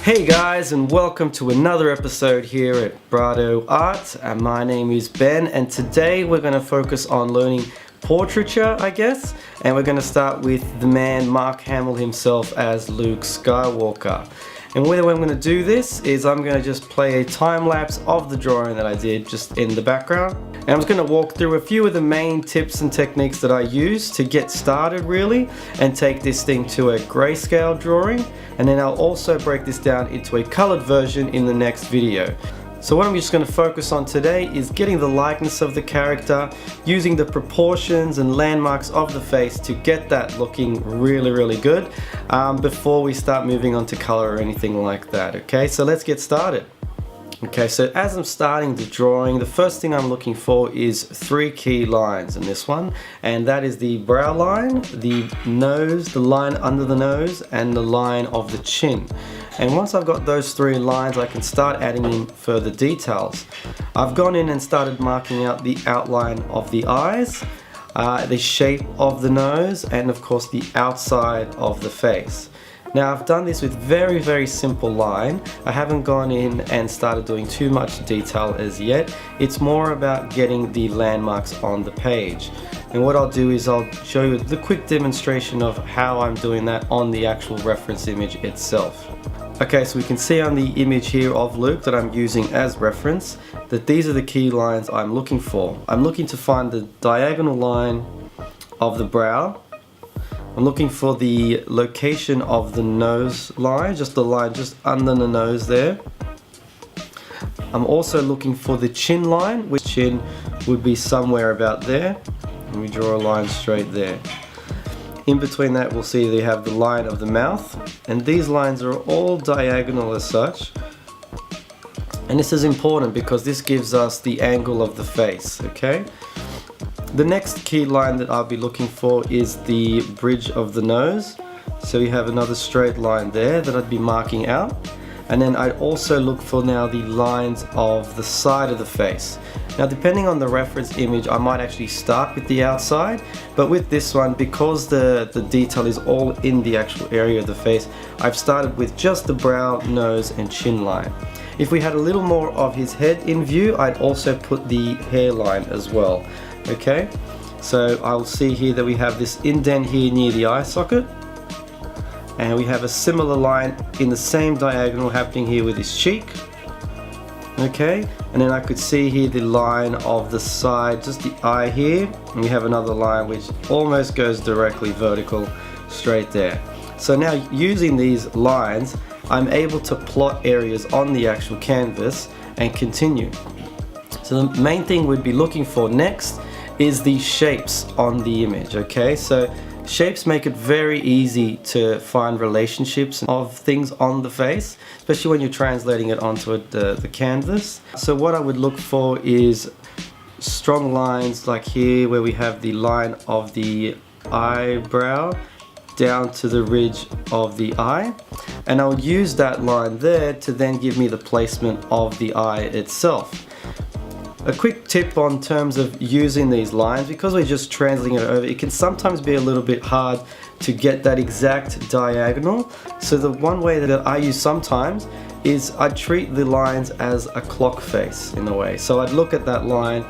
Hey guys, and welcome to another episode here at Brado Art. And my name is Ben, and today we're going to focus on learning portraiture, I guess. And we're going to start with the man Mark Hamill himself as Luke Skywalker. And the way I'm going to do this is I'm going to just play a time lapse of the drawing that I did just in the background. And I'm just going to walk through a few of the main tips and techniques that I use to get started really and take this thing to a grayscale drawing. And then I'll also break this down into a colored version in the next video. So what I'm just going to focus on today is getting the likeness of the character, using the proportions and landmarks of the face to get that looking really good before we start moving on to color or anything like that. Okay, so let's get started. Okay, so as I'm starting the drawing, the first thing I'm looking for is three key lines in this one, and that is the brow line, the nose, the line under the nose, and the line of the chin. And once I've got those three lines, I can start adding in further details. I've gone in and started marking out the outline of the eyes, the shape of the nose, and of course the outside of the face. Now I've done this with very simple line. I haven't gone in and started doing too much detail as yet. It's more about getting the landmarks on the page. And what I'll do is I'll show you the quick demonstration of how I'm doing that on the actual reference image itself. Okay, so we can see on the image here of Luke that I'm using as reference that these are the key lines I'm looking for. I'm looking to find the diagonal line of the brow. I'm looking for the location of the nose line, just the line just under the nose there. I'm also looking for the chin line, which chin would be somewhere about there. And we draw a line straight there. In between that we'll see they have the line of the mouth, and these lines are all diagonal as such. And this is important because this gives us the angle of the face, okay? The next key line that I'll be looking for is the bridge of the nose. So we have another straight line there that I'd be marking out. And then I'd also look for now the lines of the side of the face. Now depending on the reference image, I might actually start with the outside, but with this one, because the detail is all in the actual area of the face, I've started with just the brow, nose and chin line. If we had a little more of his head in view, I'd also put the hairline as well. Okay, so I'll see here that we have this indent here near the eye socket, and we have a similar line in the same diagonal happening here with his cheek. Okay, and then I could see here the line of the side, just the eye here, and we have another line which almost goes directly vertical straight there. So now using these lines, I'm able to plot areas on the actual canvas and continue. So the main thing we'd be looking for next is the shapes on the image, okay? So shapes make it very easy to find relationships of things on the face, especially when you're translating it onto the canvas. So what I would look for is strong lines like here where we have the line of the eyebrow down to the ridge of the eye, and I'll use that line there to then give me the placement of the eye itself. A quick tip on terms of using these lines, because we're just translating it over, it can sometimes be a little bit hard to get that exact diagonal. So the one way that I use sometimes is I treat the lines as a clock face in a way. So I'd look at that line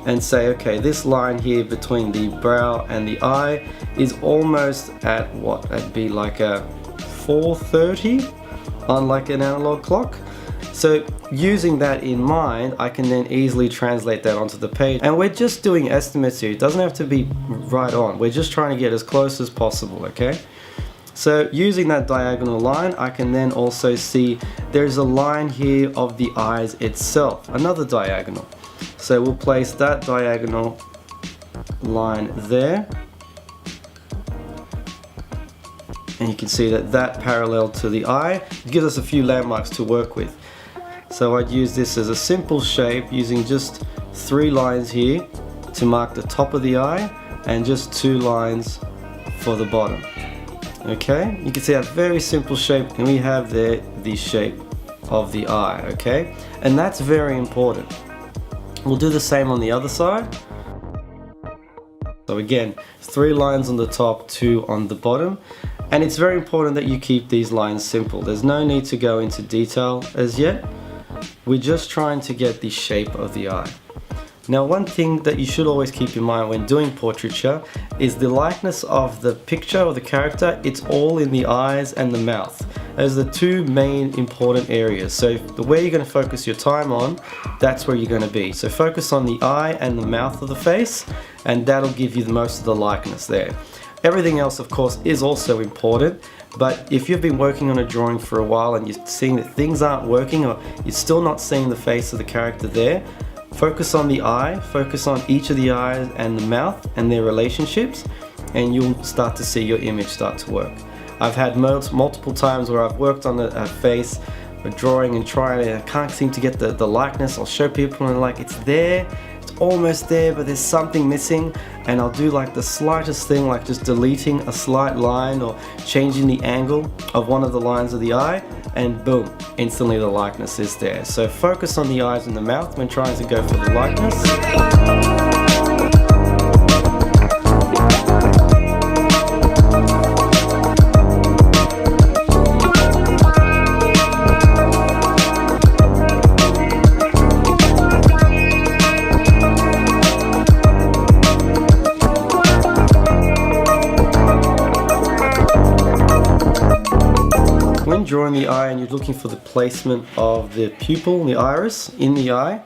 and say, okay, this line here between the brow and the eye is almost at what? That'd be like a 4:30 on like an analog clock. So using that in mind, I can then easily translate that onto the page. And we're just doing estimates here. It doesn't have to be right on. We're just trying to get as close as possible, okay? So using that diagonal line, I can then also see there's a line here of the eyes itself, another diagonal. So we'll place that diagonal line there. And you can see that that parallel to the eye gives us a few landmarks to work with. So I'd use this as a simple shape using just three lines here to mark the top of the eye and just two lines for the bottom. Okay, you can see a very simple shape, and we have there the shape of the eye, okay? And that's very important. We'll do the same on the other side. So again, 3 lines on the top, 2 on the bottom. And it's very important that you keep these lines simple. There's no need to go into detail as yet. We're just trying to get the shape of the eye. Now, one thing that you should always keep in mind when doing portraiture is the likeness of the picture or the character. It's all in the eyes and the mouth as the two main important areas. So the way you're going to focus your time on, that's where you're going to be. So focus on the eye and the mouth of the face, and that'll give you the most of the likeness there. Everything else, of course, is also important, but if you've been working on a drawing for a while and you're seeing that things aren't working, or you're still not seeing the face of the character there, focus on the eye, focus on each of the eyes and the mouth and their relationships, and you'll start to see your image start to work. I've had multiple times where I've worked on a face, a drawing, and I can't seem to get the likeness. I'll show people and like, it's there, it's almost there, but there's something missing, and I'll do like the slightest thing, like just deleting a slight line or changing the angle of one of the lines of the eye, and boom, instantly the likeness is there. So focus on the eyes and the mouth when trying to go for the likeness. When drawing the eye and you're looking for the placement of the pupil, the iris in the eye,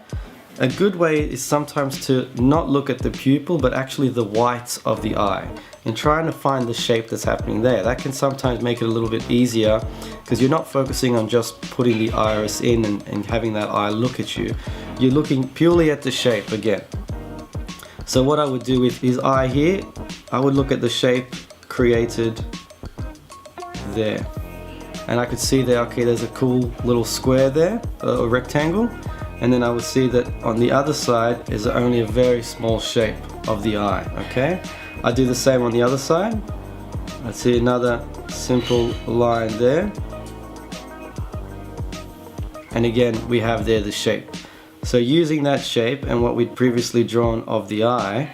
a good way is sometimes to not look at the pupil but actually the whites of the eye and trying to find the shape that's happening there. That can sometimes make it a little bit easier because you're not focusing on just putting the iris in and having that eye look at you. You're looking purely at the shape again. So what I would do with his eye here, I would look at the shape created there. And I could see there, okay, there's a cool little square there, a rectangle. And then I would see that on the other side is only a very small shape of the eye, okay? I do the same on the other side. I see another simple line there. And again, we have there the shape. So using that shape and what we'd previously drawn of the eye,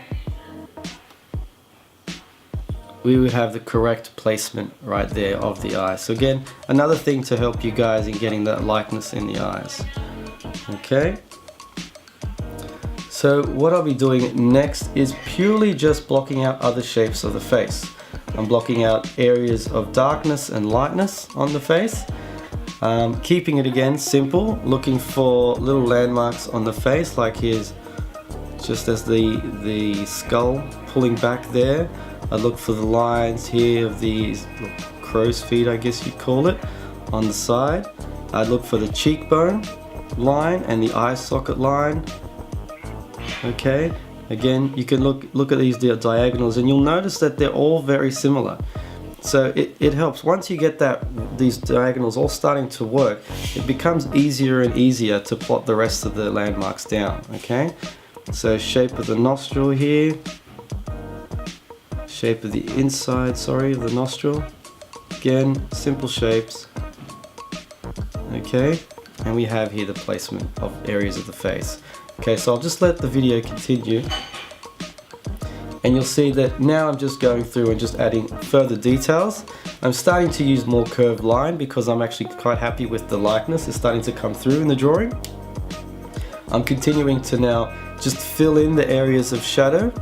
we would have the correct placement right there of the eye. So again, another thing to help you guys in getting that likeness in the eyes. Okay. So what I'll be doing next is purely just blocking out other shapes of the face. I'm blocking out areas of darkness and lightness on the face. Keeping it again simple, looking for little landmarks on the face, like here's just as the skull pulling back there. I look for the lines here of these crow's feet, I guess you'd call it, on the side. I look for the cheekbone line and the eye socket line. Okay, again, you can look at these diagonals and you'll notice that they're all very similar. So it helps. Once you get these diagonals all starting to work, it becomes easier and easier to plot the rest of the landmarks down. Okay, so shape of the nostril here. Shape of the inside, of the nostril. Again, simple shapes. Okay, and we have here the placement of areas of the face. Okay, so I'll just let the video continue. And you'll see that now I'm just going through and just adding further details. I'm starting to use more curved line because I'm actually quite happy with the likeness. It's starting to come through in the drawing. I'm continuing to now just fill in the areas of shadow,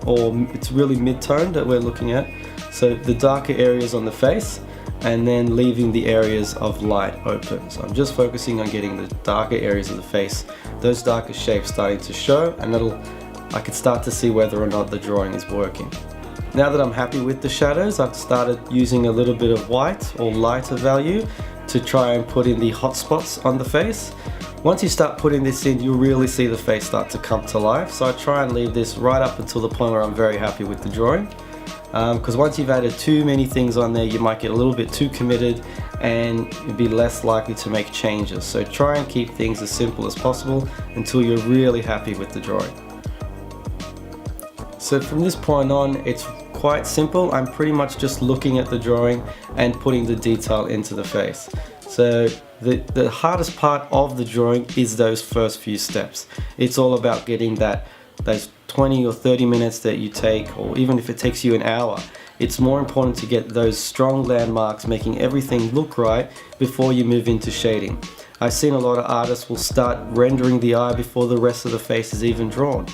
or it's really mid-tone that we're looking at. So the darker areas on the face, and then leaving the areas of light open. So I'm just focusing on getting the darker areas of the face, those darker shapes starting to show, and I can start to see whether or not the drawing is working. Now that I'm happy with the shadows, I've started using a little bit of white or lighter value to try and put in the hot spots on the face. Once you start putting this in, you'll really see the face start to come to life. So I try and leave this right up until the point where I'm very happy with the drawing. Because once you've added too many things on there, you might get a little bit too committed and you'll be less likely to make changes. So try and keep things as simple as possible until you're really happy with the drawing. So from this point on, it's quite simple. I'm pretty much just looking at the drawing and putting the detail into the face. So the hardest part of the drawing is those first few steps. It's all about getting those 20 or 30 minutes that you take, or even if it takes you an hour, It's more important to get those strong landmarks, making everything look right before you move into shading. I've seen a lot of artists will start rendering the eye before the rest of the face is even drawn.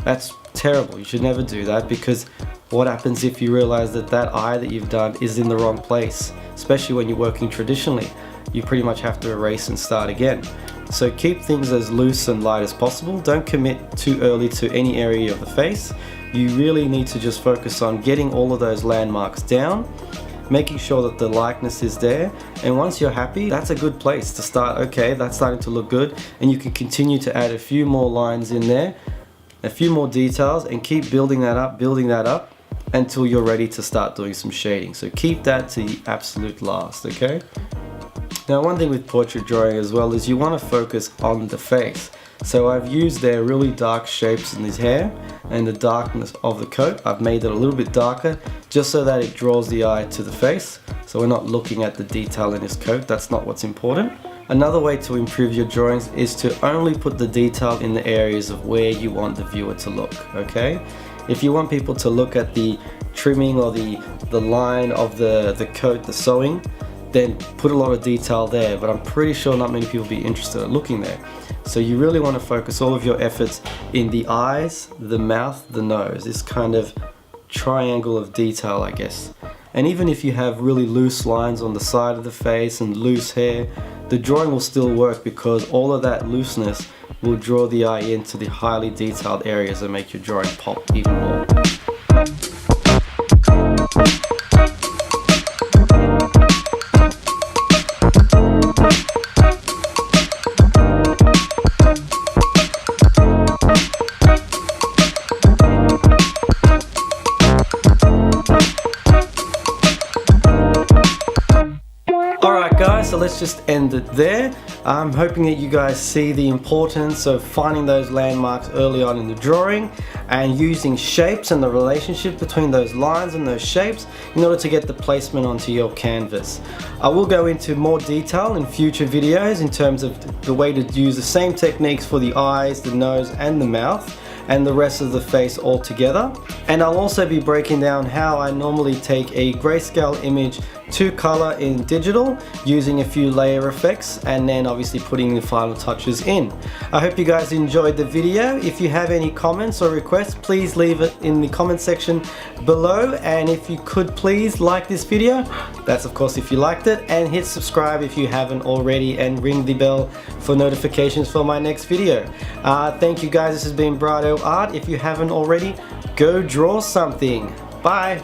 That's terrible. You should never do that, because what happens if you realize that that eye that you've done is in the wrong place? Especially when you're working traditionally, you pretty much have to erase and start again. So keep things as loose and light as possible. Don't commit too early to any area of the face. You really need to just focus on getting all of those landmarks down, making sure that the likeness is there, and once you're happy, that's a good place to start. Okay, that's starting to look good, and you can continue to add a few more lines in there, a few more details, and keep building that up until you're ready to start doing some shading. So keep that to the absolute last, okay? Now, one thing with portrait drawing as well is you want to focus on the face. So I've used their really dark shapes in his hair and the darkness of the coat. I've made it a little bit darker just so that it draws the eye to the face. So we're not looking at the detail in his coat. That's not what's important. Another way to improve your drawings is to only put the detail in the areas of where you want the viewer to look, okay? If you want people to look at the trimming or the line of the coat, the sewing, then put a lot of detail there, but I'm pretty sure not many people will be interested in looking there. So you really want to focus all of your efforts in the eyes, the mouth, the nose, this kind of triangle of detail, I guess. And even if you have really loose lines on the side of the face and loose hair, the drawing will still work, because all of that looseness will draw the eye into the highly detailed areas and make your drawing pop even more. Alright guys, so let's just end it there. I'm hoping that you guys see the importance of finding those landmarks early on in the drawing and using shapes and the relationship between those lines and those shapes in order to get the placement onto your canvas. I will go into more detail in future videos in terms of the way to use the same techniques for the eyes, the nose and the mouth, and the rest of the face all together. And I'll also be breaking down how I normally take a grayscale image to color in digital using a few layer effects, and then obviously putting the final touches in. I hope you guys enjoyed the video. If you have any comments or requests, please leave it in the comment section below, and if you could please like this video, that's of course if you liked it, and hit subscribe if you haven't already, and ring the bell for notifications for my next video. Thank you guys, this has been Brado Art. If you haven't already, go draw something. Bye.